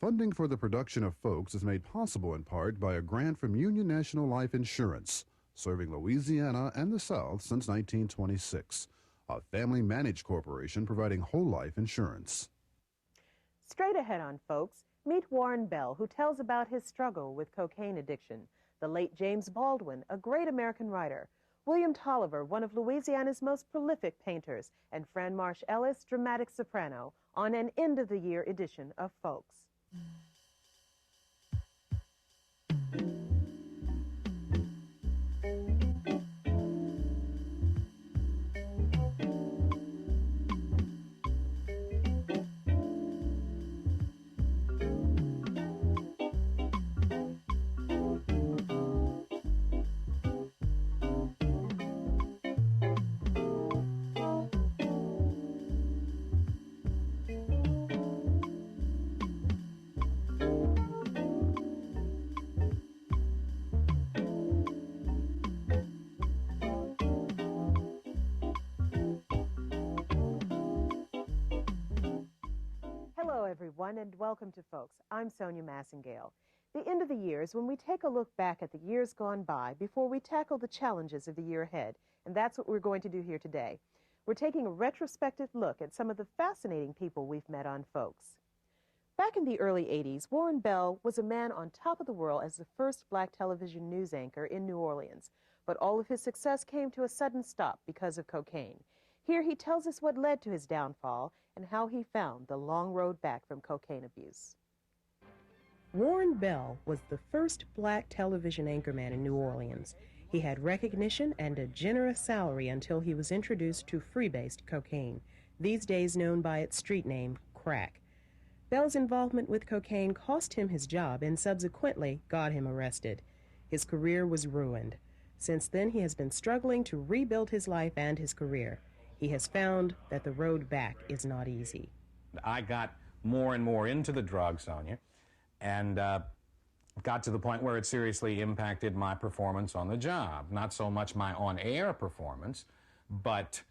Funding for the production of Folks is made possible in part by a grant from Union National Life Insurance, serving Louisiana and the South since 1926. A family-managed corporation providing whole life insurance. Straight ahead on Folks, meet Warren Bell, who tells about his struggle with cocaine addiction. The late James Baldwin, a great American writer. William Tolliver, one of Louisiana's most prolific painters. And Fran Marsh Ellis, dramatic soprano, on an end-of-the-year edition of Folks. Everyone, and welcome to Folks. I'm Sonya Masingale. The end of the year is when we take a look back at the years gone by before we tackle the challenges of the year ahead, and that's what we're going to do here today. We're taking a retrospective look at some of the fascinating people we've met on Folks. Back in the early 80s, Warren Bell was a man on top of the world as the first black television news anchor in New Orleans, but all of his success came to a sudden stop because of cocaine. Here he tells us what led to his downfall and how he found the long road back from cocaine abuse. Warren Bell was the first black television anchorman in New Orleans. He had recognition and a generous salary until he was introduced to freebased cocaine, these days known by its street name, crack. Bell's involvement with cocaine cost him his job and subsequently got him arrested. His career was ruined. Since then, he has been struggling to rebuild his life and his career. He has found that the road back is not easy. I got more and more into the drug, Sonia, and got to the point where it seriously impacted my performance on the job. Not so much my on-air performance, but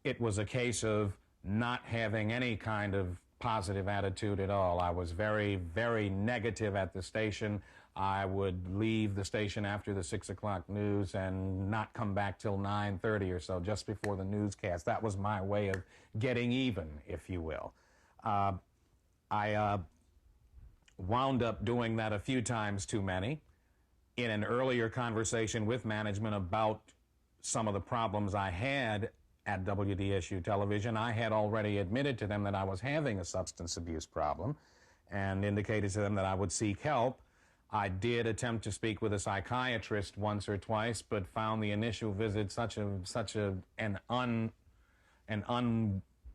it was a case of not having any kind of positive attitude at all. I was very, very negative at the station. I would leave the station after the 6 o'clock news and not come back till 9:30 or so, just before the newscast. That was my way of getting even, if you will. I wound up doing that a few times too many. In an earlier conversation with management about some of the problems I had at WDSU television, I had already admitted to them that I was having a substance abuse problem and indicated to them that I would seek help. I did attempt to speak with a psychiatrist once or twice, but found the initial visit an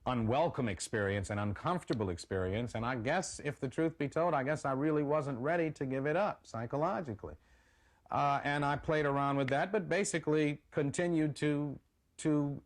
unwelcome experience, an uncomfortable experience, and I guess, if the truth be told, I guess I really wasn't ready to give it up psychologically. And I played around with that, but basically continued to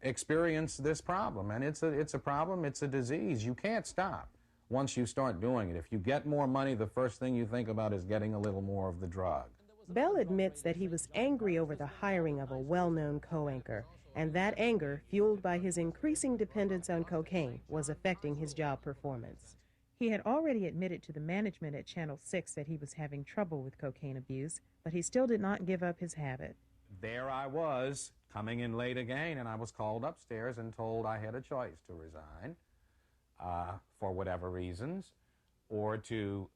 experience this problem. And it's a problem, it's a disease. You can't stop once you start doing it. If you get more money, the first thing you think about is getting a little more of the drug. Bell admits that he was angry over the hiring of a well-known co-anchor, and that anger, fueled by his increasing dependence on cocaine, was affecting his job performance. He had already admitted to the management at Channel 6 that he was having trouble with cocaine abuse, but he still did not give up his habit. There I was, coming in late again, and I was called upstairs and told I had a choice to resign for whatever reasons, or to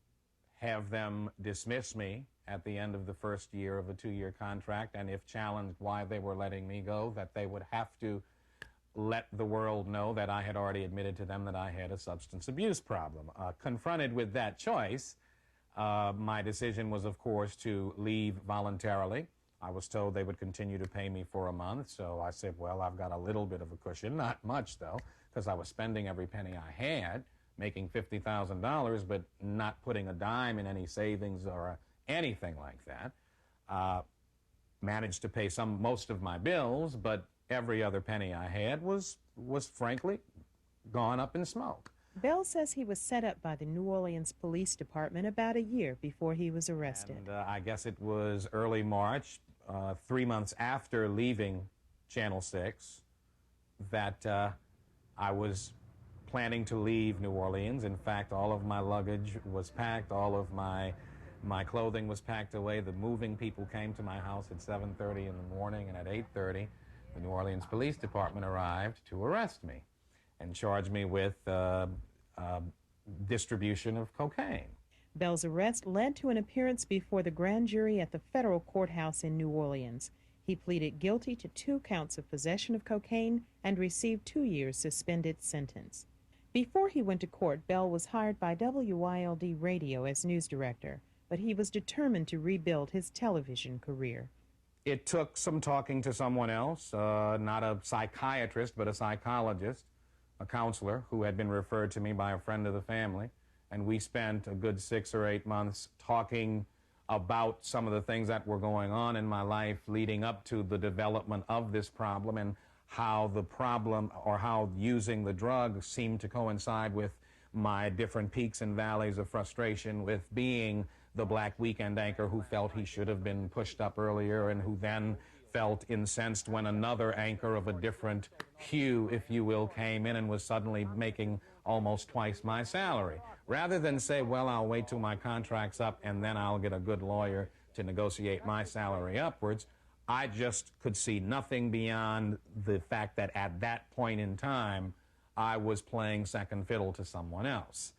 have them dismiss me at the end of the first year of a 2-year contract, and if challenged why they were letting me go, that they would have to let the world know that I had already admitted to them that I had a substance abuse problem. Confronted with that choice, my decision was, of course, to leave voluntarily. I was told they would continue to pay me for a month, so I said, well, I've got a little bit of a cushion, not much though, because I was spending every penny I had, making $50,000, but not putting a dime in any savings or anything like that. Managed to pay most of my bills, but every other penny I had was frankly gone up in smoke. Bell says he was set up by the New Orleans Police Department about a year before he was arrested. And I guess it was early March, 3 months after leaving Channel 6, that I was planning to leave New Orleans. In fact, all of my luggage was packed, all of my clothing was packed away. The moving people came to my house at 7:30 in the morning, and at 8:30, the New Orleans Police Department arrived to arrest me and charge me with distribution of cocaine. Bell's arrest led to an appearance before the grand jury at the federal courthouse in New Orleans. He pleaded guilty to 2 counts of possession of cocaine and received 2 years suspended sentence. Before he went to court, Bell was hired by WILD Radio as news director, but he was determined to rebuild his television career. It took some talking to someone else, not a psychiatrist, but a psychologist, a counselor who had been referred to me by a friend of the family, and we spent a good 6 or 8 months talking about some of the things that were going on in my life leading up to the development of this problem, and how the problem, or how using the drug, seemed to coincide with my different peaks and valleys of frustration with being the black weekend anchor who felt he should have been pushed up earlier, and who then felt incensed when another anchor of a different hue, if you will, came in and was suddenly making almost twice my salary. Rather than say, well, I'll wait till my contract's up and then I'll get a good lawyer to negotiate my salary upwards, I just could see nothing beyond the fact that at that point in time, I was playing second fiddle to someone else.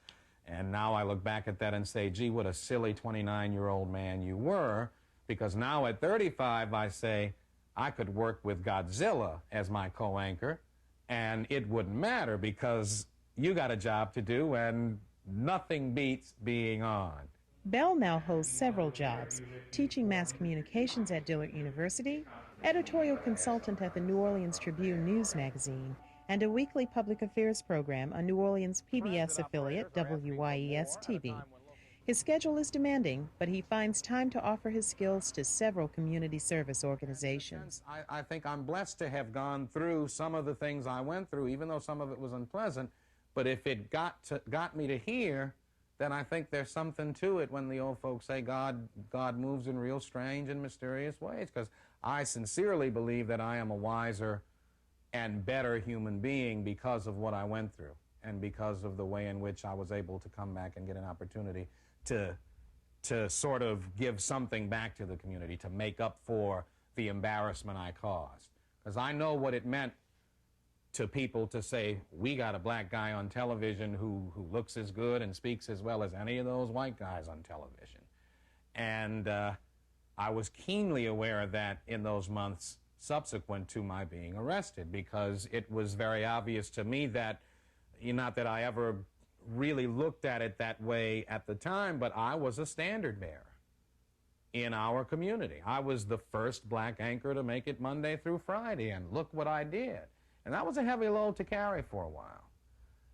And now I look back at that and say, gee, what a silly 29-year-old man you were, because now at 35, I say, I could work with Godzilla as my co-anchor, and it wouldn't matter because you got a job to do, and nothing beats being on. Bell now holds several jobs: teaching mass communications at Dillard University, editorial consultant at the New Orleans Tribune News magazine, and a weekly public affairs program on New Orleans PBS affiliate WDSU-TV. His schedule is demanding, but he finds time to offer his skills to several community service organizations. I think I'm blessed to have gone through some of the things I went through, even though some of it was unpleasant. But if it got me to here, then I think there's something to it when the old folks say God moves in real strange and mysterious ways, because I sincerely believe that I am a wiser and better human being because of what I went through, and because of the way in which I was able to come back and get an opportunity to sort of give something back to the community, to make up for the embarrassment I caused. Because I know what it meant to people to say, we got a black guy on television who looks as good and speaks as well as any of those white guys on television. And I was keenly aware of that in those months subsequent to my being arrested, because it was very obvious to me that, not that I ever really looked at it that way at the time, but I was a standard bearer in our community. I was the first black anchor to make it Monday through Friday, and look what I did. And that was a heavy load to carry for a while.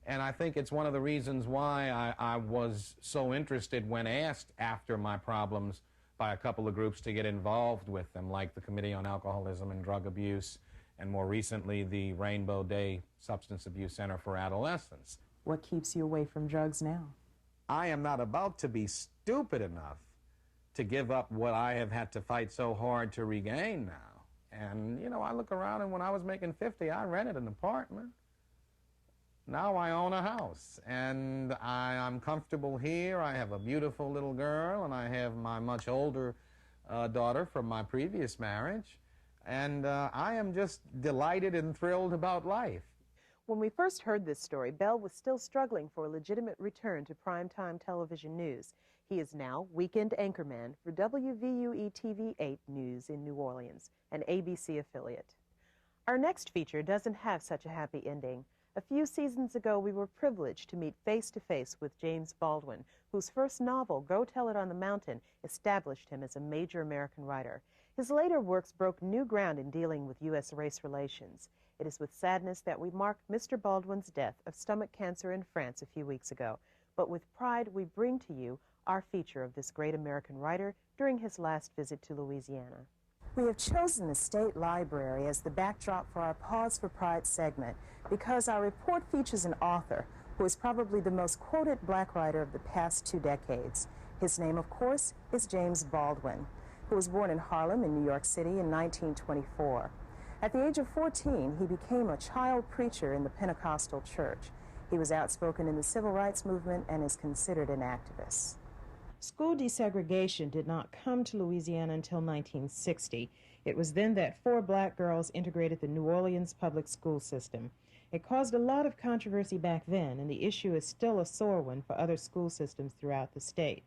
And I think it's one of the reasons why I was so interested when asked after my problems by a couple of groups to get involved with them, like the Committee on Alcoholism and Drug Abuse, and more recently the Rainbow Day Substance Abuse Center for Adolescents. What keeps you away from drugs now? I am not about to be stupid enough to give up what I have had to fight so hard to regain now. And, I look around, and when I was making $50, I rented an apartment. Now I own a house, and I'm comfortable here. I have a beautiful little girl, and I have my much older daughter from my previous marriage. And I am just delighted and thrilled about life. When we first heard this story, Bell was still struggling for a legitimate return to primetime television news. He is now weekend anchorman for WVUE-TV 8 News in New Orleans, an ABC affiliate. Our next feature doesn't have such a happy ending. A few seasons ago, we were privileged to meet face-to-face with James Baldwin, whose first novel, Go Tell It on the Mountain, established him as a major American writer. His later works broke new ground in dealing with U.S. race relations. It is with sadness that we mark Mr. Baldwin's death of stomach cancer in France a few weeks ago. But with pride, we bring to you our feature of this great American writer during his last visit to Louisiana. We have chosen the State Library as the backdrop for our Pause for Pride segment because our report features an author who is probably the most quoted black writer of the past 2 decades. His name, of course, is James Baldwin, who was born in Harlem in New York City in 1924. At the age of 14, he became a child preacher in the Pentecostal church. He was outspoken in the civil rights movement and is considered an activist. School desegregation did not come to Louisiana until 1960. It was then that 4 black girls integrated the New Orleans public school system. It caused a lot of controversy back then, and the issue is still a sore one for other school systems throughout the state.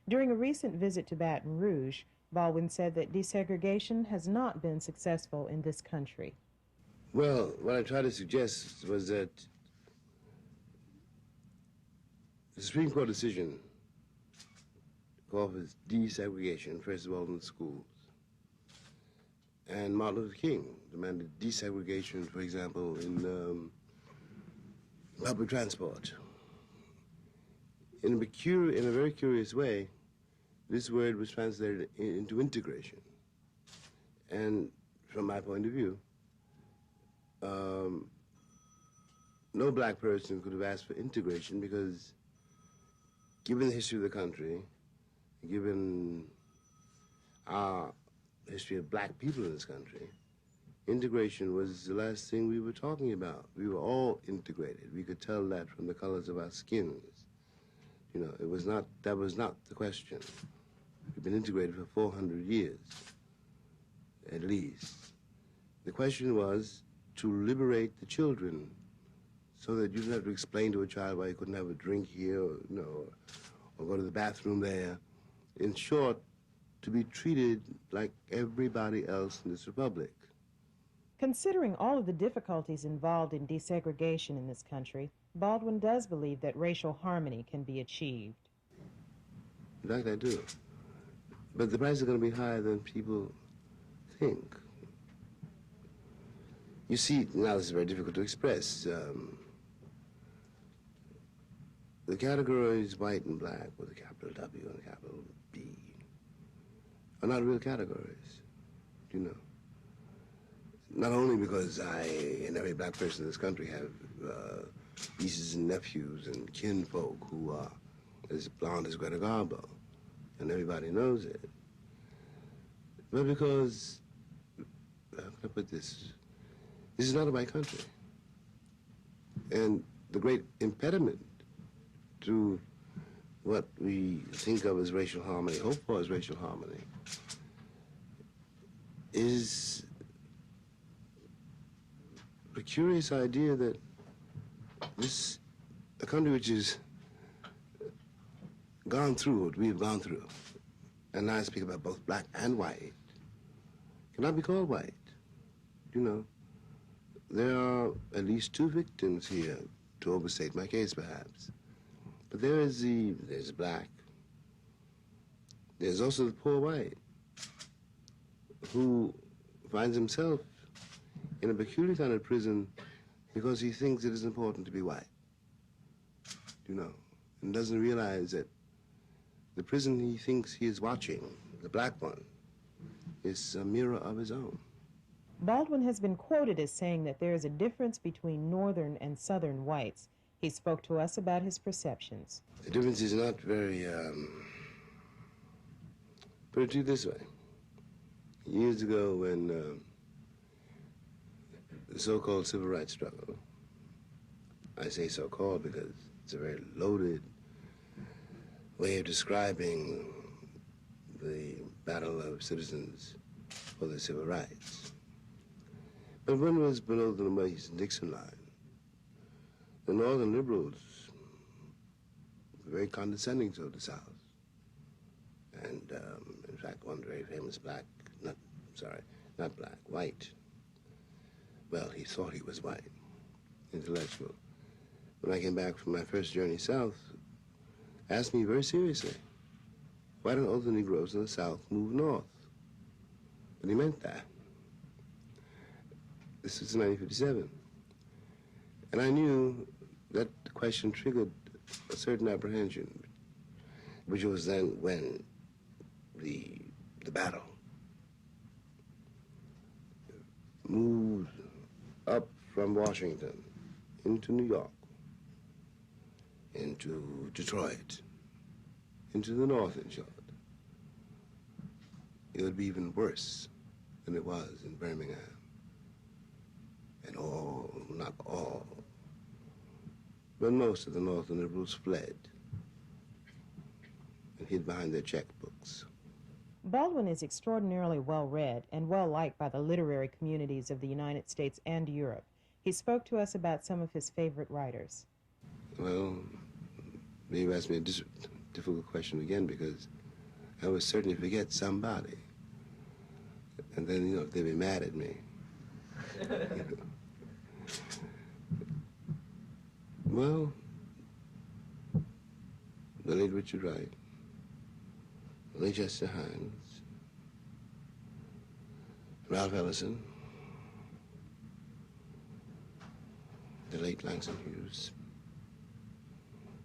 During a recent visit to Baton Rouge, Baldwin said that desegregation has not been successful in this country. Well, what I tried to suggest was that the Supreme Court decision called for desegregation, first of all, in the schools. And Martin Luther King demanded desegregation, for example, in public transport. In a very curious way, this word was translated into integration. And from my point of view, no black person could have asked for integration because, given the history of the country, given our history of black people in this country, integration was the last thing we were talking about. We were all integrated. We could tell that from the colors of our skins. You know, that was not the question. We've been integrated for 400 years, at least. The question was to liberate the children so that you didn't have to explain to a child why you couldn't have a drink here or, you know, or go to the bathroom there. In short, to be treated like everybody else in this republic. Considering all of the difficulties involved in desegregation in this country, Baldwin does believe that racial harmony can be achieved. In fact, I do. But the price is going to be higher than people think. You see, now this is very difficult to express. The categories white and black with a capital W and a capital B are not real categories, you know. Not only because I and every black person in this country have nieces and nephews and kinfolk who are as blonde as Greta Garbo, and everybody knows it, but because, how can I put this? This is not a white country. And the great impediment to what we think of as racial harmony, hope for as racial harmony, is the curious idea that a country which has gone through what we have gone through, and now I speak about both black and white, cannot be called white. You know, there are at least 2 victims here, to overstate my case perhaps. But there's black. There's also the poor white, who finds himself in a peculiar kind of prison because he thinks it is important to be white, you know, and doesn't realize that the prison he thinks he is watching, the black one, is a mirror of his own. Baldwin has been quoted as saying that there is a difference between northern and southern whites. He spoke to us about his perceptions. The difference is not very, put it to you this way. Years ago when the so-called civil rights struggle, I say so-called because it's a very loaded way of describing the battle of citizens for their civil rights. But when it was below the Mason-Dixon line, the Northern liberals were very condescending to the South. And in fact, one very famous white. Well, he thought he was white, intellectual. When I came back from my first journey south, asked me very seriously, why don't all the Negroes in the South move north? And he meant that. This was in 1957. And I knew that the question triggered a certain apprehension, which was then when the battle moved up from Washington into New York, into Detroit, into the north, in short. It would be even worse than it was in Birmingham. And not all But most of the Northern liberals fled and hid behind their checkbooks. Baldwin is extraordinarily well-read and well-liked by the literary communities of the United States and Europe. He spoke to us about some of his favorite writers. Well, you asked me a difficult question again, because I would certainly forget somebody. And then, they'd be mad at me. Well, the late Richard Wright, the late Chester Hines, Ralph Ellison, the late Langston Hughes,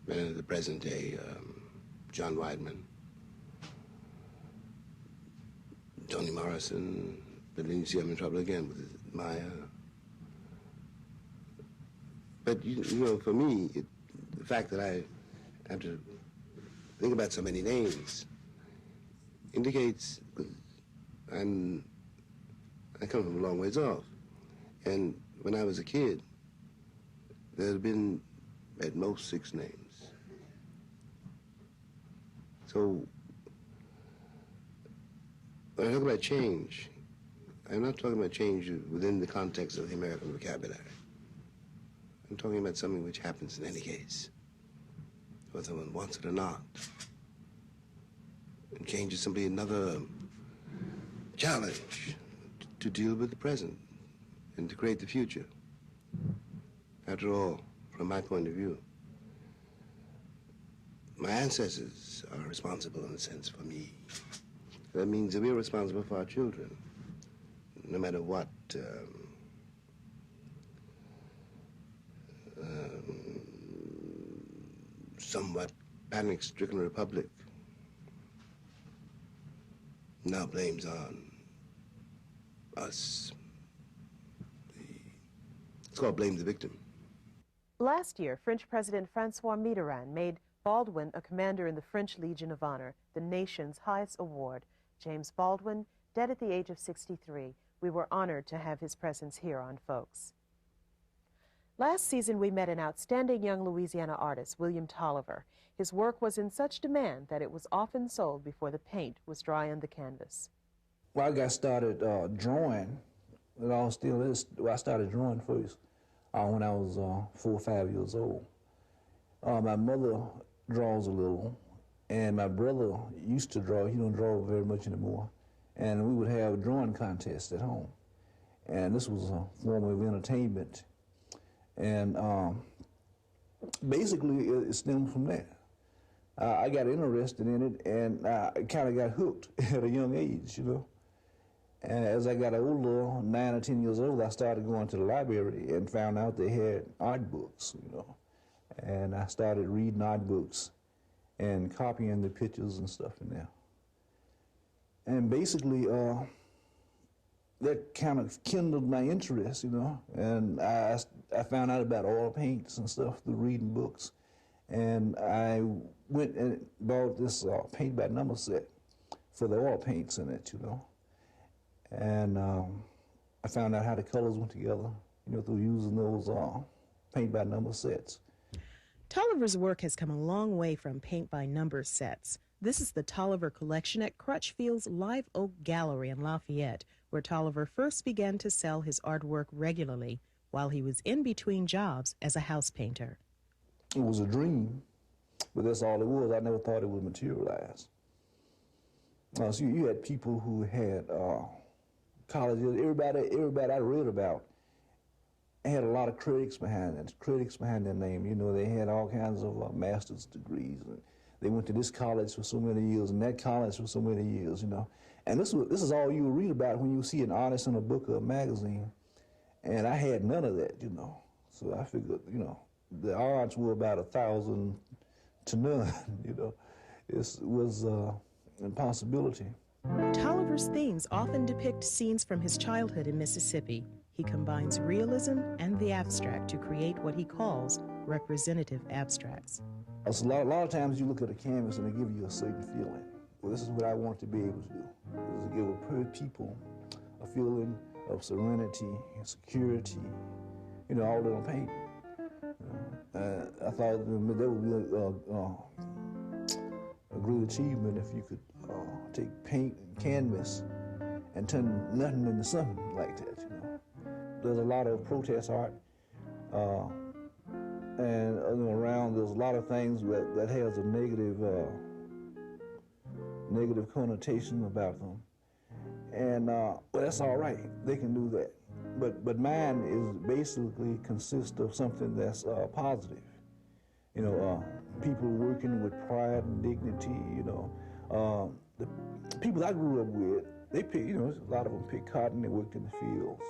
and the present day, John Weidman, Toni Morrison, but then you see I'm in trouble again with Maya. But, for me, the fact that I have to think about so many names indicates I come from a long ways off. And when I was a kid, there had been at most 6 names. So when I talk about change, I'm not talking about change within the context of the American vocabulary. I'm talking about something which happens in any case, whether someone wants it or not. And change is simply another challenge to deal with the present and to create the future. After all, from my point of view, my ancestors are responsible, in a sense, for me. That means that we're responsible for our children, no matter what somewhat panic-stricken republic now blames on us. It's called blame the victim. Last year, French President Francois Mitterrand made Baldwin a commander in the French Legion of Honor, the nation's highest award. James Baldwin, dead at the age of 63. We were honored to have his presence here on Folks. Last season, we met an outstanding young Louisiana artist, William Tolliver. His work was in such demand that it was often sold before the paint was dry on the canvas. Well, I got started drawing. It all still is. I started drawing first when I was 4 or 5 years old. My mother draws a little, and my brother used to draw. He don't draw very much anymore. And we would have drawing contests at home. And this was a form of entertainment. And basically, it stemmed from there. I got interested in it, and I kind of got hooked at a young age, And as I got older, 9 or 10 years old, I started going to the library and found out they had art books, And I started reading art books and copying the pictures and stuff in there. And basically, that kind of kindled my interest, And I found out about oil paints and stuff through reading books. And I went and bought this paint by number set for the oil paints in it, And I found out how the colors went together, through using those paint by number sets. Tolliver's work has come a long way from paint by number sets. This is the Tolliver Collection at Crutchfield's Live Oak Gallery in Lafayette, where Tolliver first began to sell his artwork regularly while he was in between jobs as a house painter. It was a dream, but that's all it was. I never thought it would materialize. So you had people who had colleges, everybody I read about had a lot of critics behind their name. They had all kinds of master's degrees. And they went to this college for so many years and that college for so many years, And this is all you would read about when you see an artist in a book or a magazine. And I had none of that, So I figured, the odds were about 1,000 to none, It was an impossibility. Tolliver's themes often depict scenes from his childhood in Mississippi. He combines realism and the abstract to create what he calls representative abstracts. So a lot of times you look at a canvas and they give you a certain feeling. Well, this is what I want to be able to do, is to give people a feeling of serenity and security, all in paint. I thought that would be a great achievement if you could take paint and canvas and turn nothing into something like that, you know. There's a lot of protest art, and around there's a lot of things that has a negative connotation about them. And well, that's all right, they can do that. But mine is basically consists of something that's positive. You know, people working with pride and dignity, you know. The people I grew up with, they pick, you know, a lot of them picked cotton, they worked in the fields.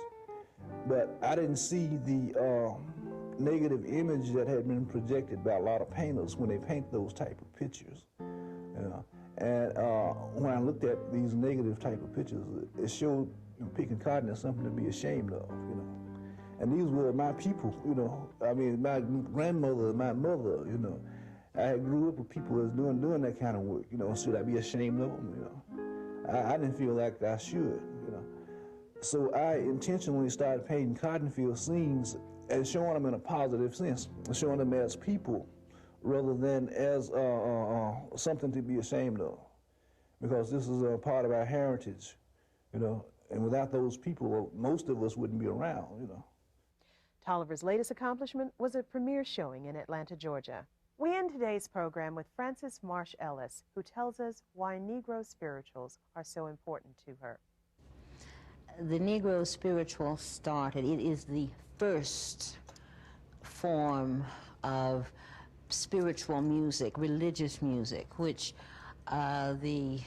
But I didn't see the negative image that had been projected by a lot of painters when they paint those type of pictures, you know. And when I looked at these negative type of pictures, it showed, you know, picking cotton as something to be ashamed of, you know. And these were my people, you know. I mean, my grandmother, my mother, you know. I grew up with people that was doing that kind of work, you know. Should I be ashamed of them, you know? I didn't feel like I should, you know. So I intentionally started painting cotton field scenes and showing them in a positive sense, showing them as people rather than as something to be ashamed of. Because this is a part of our heritage, you know. And without those people, most of us wouldn't be around, you know. Tolliver's latest accomplishment was a premiere showing in Atlanta, Georgia. We end today's program with Frances Marsh Ellis, who tells us why Negro spirituals are so important to her. The Negro spiritual started, it is the first form of spiritual music, religious music, which the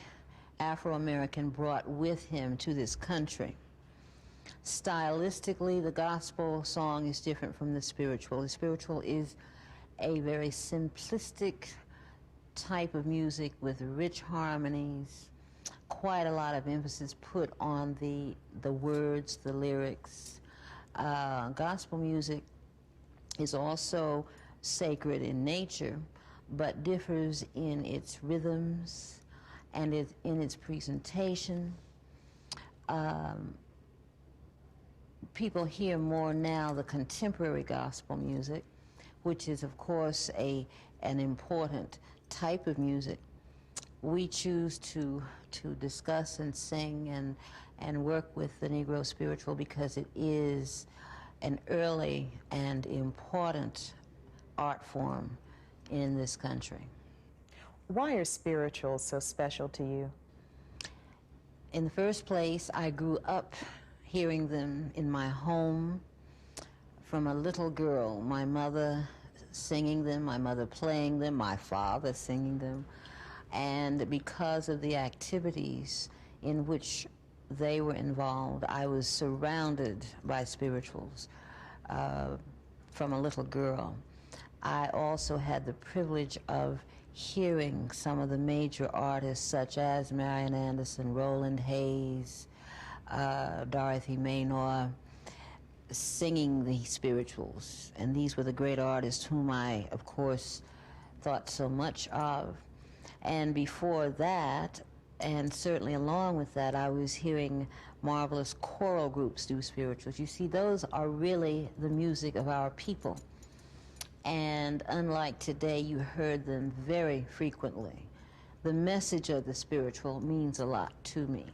Afro-American brought with him to this country. Stylistically, the gospel song is different from the spiritual. The spiritual is a very simplistic type of music with rich harmonies, quite a lot of emphasis put on the words, the lyrics. Gospel music is also sacred in nature, but differs in its rhythms and in its presentation. People hear more now the contemporary gospel music, which is, of course, an important type of music. We choose to discuss and sing and work with the Negro spiritual because it is an early and important art form in this country. Why are spirituals so special to you? In the first place, I grew up hearing them in my home from a little girl. My mother singing them, my mother playing them, my father singing them. And because of the activities in which they were involved, I was surrounded by spirituals from a little girl. I also had the privilege of hearing some of the major artists such as Marian Anderson, Roland Hayes, Dorothy Maynor, singing the spirituals. And these were the great artists whom I, of course, thought so much of. And before that, and certainly along with that, I was hearing marvelous choral groups do spirituals. You see, those are really the music of our people. And unlike today, you heard them very frequently. The message of the spiritual means a lot to me.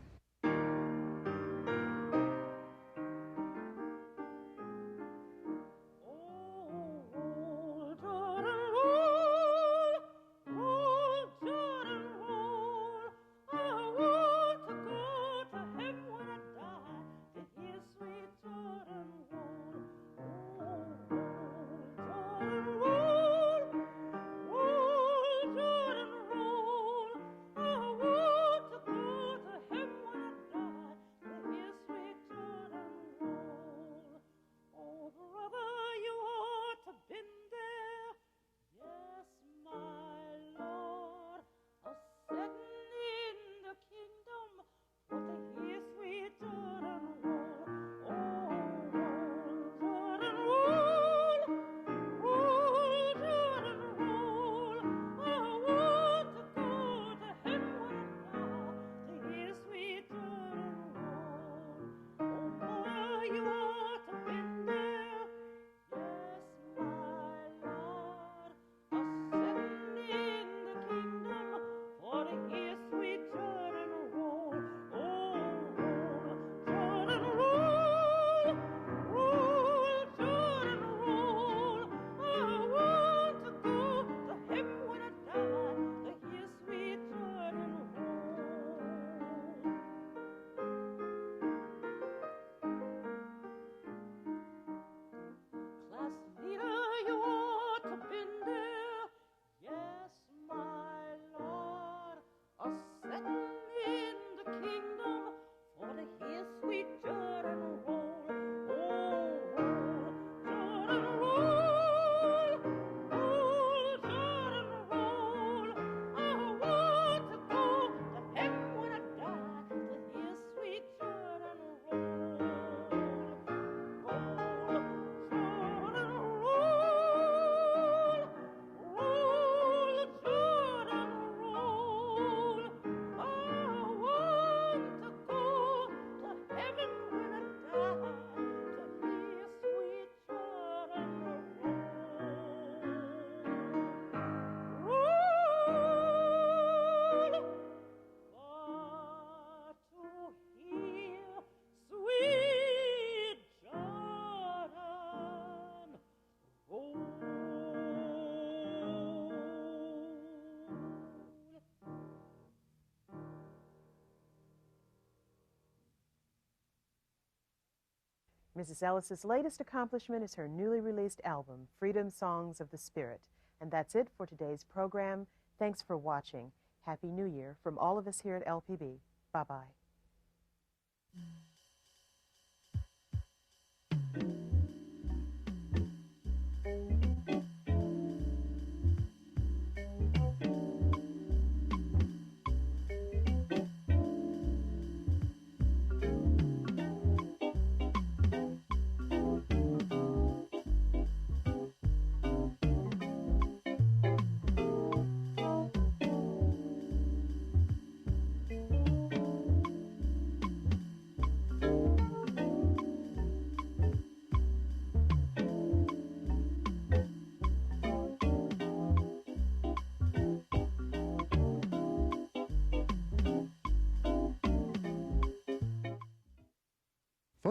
Mrs. Ellis's latest accomplishment is her newly released album, Freedom Songs of the Spirit. And that's it for today's program. Thanks for watching. Happy New Year from all of us here at LPB. Bye-bye.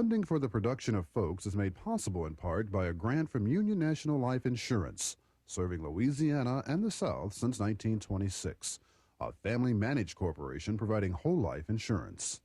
Funding for the production of Folks is made possible in part by a grant from Union National Life Insurance, serving Louisiana and the South since 1926, a family-managed corporation providing whole life insurance.